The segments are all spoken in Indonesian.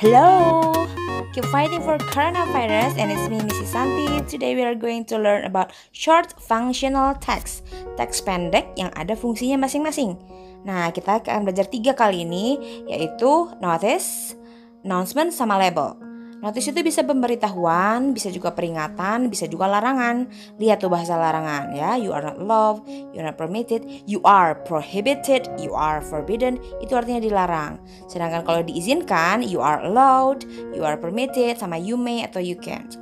Hello! Keep fighting for coronavirus and it's me, Missy Santi. Today we are going to learn about short functional text. Teks pendek yang ada fungsinya masing-masing. Nah, kita akan belajar 3 kali ini, yaitu notice, announcement, sama label. Notice itu bisa pemberitahuan, bisa juga peringatan, bisa juga larangan. Lihat tuh bahasa larangan ya. You are not allowed, you are not permitted, you are prohibited, you are forbidden. Itu artinya dilarang. Sedangkan kalau diizinkan, you are allowed, you are permitted, sama you may atau you can't.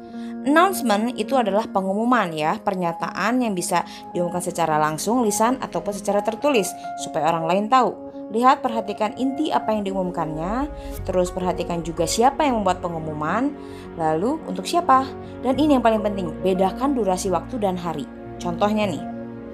Announcement itu adalah pengumuman ya, pernyataan yang bisa diumumkan secara langsung, lisan, ataupun secara tertulis supaya orang lain tahu. Lihat, perhatikan inti apa yang diumumkannya, terus perhatikan juga siapa yang membuat pengumuman, lalu untuk siapa. Dan ini yang paling penting, bedakan durasi waktu dan hari. Contohnya nih,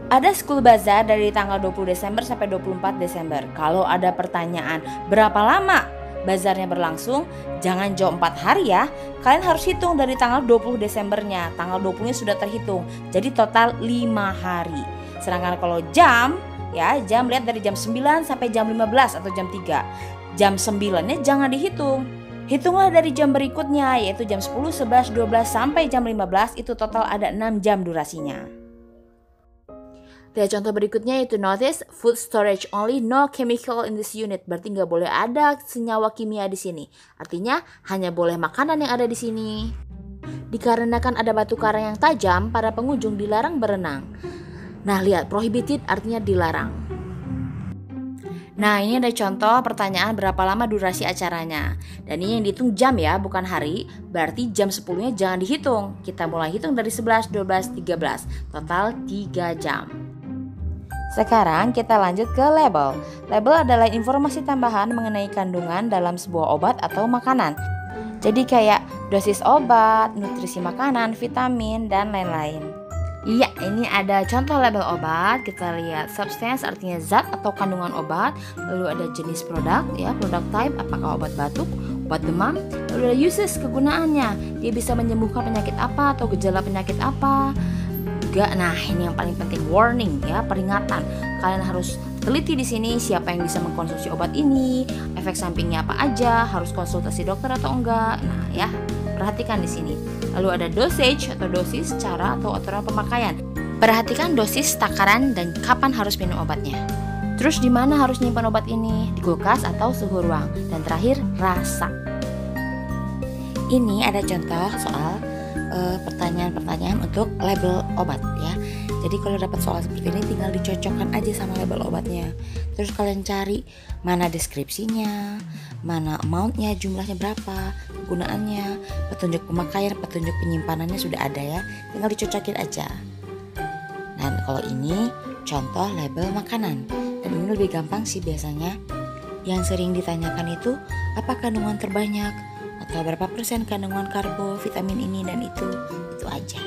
ada school bazaar dari tanggal 20 Desember sampai 24 Desember. Kalau ada pertanyaan berapa lama bazarnya berlangsung, jangan jawab 4 hari ya. Kalian harus hitung dari tanggal 20 Desembernya. Tanggal 20-nya sudah terhitung. Jadi total 5 hari. Sedangkan kalau jam lihat dari jam 9 sampai jam 15 atau jam 3. Jam 9-nya jangan dihitung. Hitunglah dari jam berikutnya, yaitu jam 10, 11, 12 sampai jam 15. Itu total ada 6 jam durasinya. Lihat contoh berikutnya, itu notice food storage only, no chemical in this unit. Berarti nggak boleh ada senyawa kimia di sini. Artinya hanya boleh makanan yang ada di sini. Dikarenakan ada batu karang yang tajam, para pengunjung dilarang berenang. Nah, lihat, prohibited artinya dilarang. Nah, ini ada contoh pertanyaan berapa lama durasi acaranya. Dan ini yang dihitung jam ya, bukan hari. Berarti jam 10-nya jangan dihitung. Kita mulai hitung dari 11, 12, 13. Total 3 jam. Sekarang kita lanjut ke label. Label adalah informasi tambahan mengenai kandungan dalam sebuah obat atau makanan. Jadi kayak dosis obat, nutrisi makanan, vitamin, dan lain-lain. Iya, ini ada contoh label obat. Kita lihat substance artinya zat atau kandungan obat. Lalu ada jenis produk ya, product type, apakah obat batuk, obat demam. Lalu ada uses, kegunaannya. Dia bisa menyembuhkan penyakit apa atau gejala penyakit apa. Nah, ini yang paling penting, warning ya, peringatan. Kalian harus teliti di sini siapa yang bisa mengkonsumsi obat ini, efek sampingnya apa aja, harus konsultasi dokter atau enggak. Nah, ya, perhatikan di sini. Lalu ada dosage atau dosis, cara atau aturan pemakaian. Perhatikan dosis, takaran, dan kapan harus minum obatnya. Terus di mana harus nyimpan obat ini? Di kulkas atau suhu ruang. Dan terakhir, rasa. Ini ada contoh soal pertanyaan-pertanyaan untuk label obat ya. Jadi kalau dapat soal seperti ini tinggal dicocokkan aja sama label obatnya. Terus kalian cari mana deskripsinya, mana amountnya, jumlahnya berapa, kegunaannya, petunjuk pemakaian, petunjuk penyimpanannya sudah ada ya. Tinggal dicocokin aja. Dan kalau ini contoh label makanan. Dan ini lebih gampang sih biasanya. Yang sering ditanyakan itu apa kandungan terbanyak, atau berapa persen kandungan karbo, vitamin ini dan itu aja.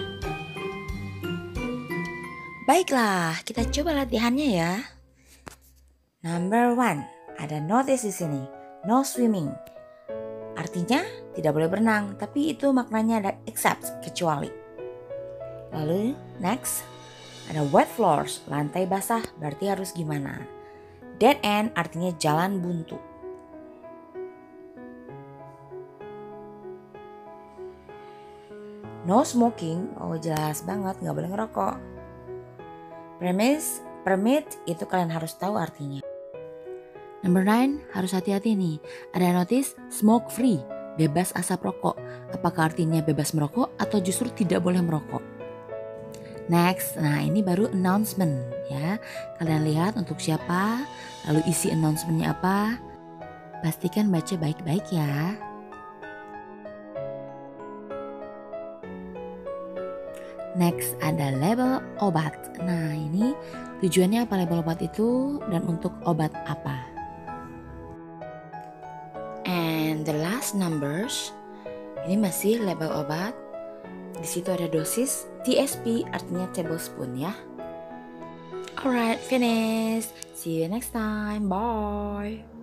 Baiklah, kita coba latihannya ya. Number 1, ada notice di sini, no swimming. Artinya tidak boleh berenang, tapi itu maknanya ada except, kecuali. Lalu next, ada wet floors, lantai basah, berarti harus gimana? Dead end artinya jalan buntu. No smoking, oh jelas banget gak boleh ngerokok. Permit, itu kalian harus tahu artinya. Number 9, harus hati-hati nih. Ada notice smoke free, bebas asap rokok. Apakah artinya bebas merokok atau justru tidak boleh merokok? Next, nah ini baru announcement ya. Kalian lihat untuk siapa, lalu isi announcementnya apa. Pastikan baca baik-baik ya. Next ada label obat. Nah ini tujuannya apa label obat itu dan untuk obat apa. And the last numbers, ini masih label obat. Di situ ada dosis, TSP artinya tablespoon ya. Alright, finish. See you next time. Bye.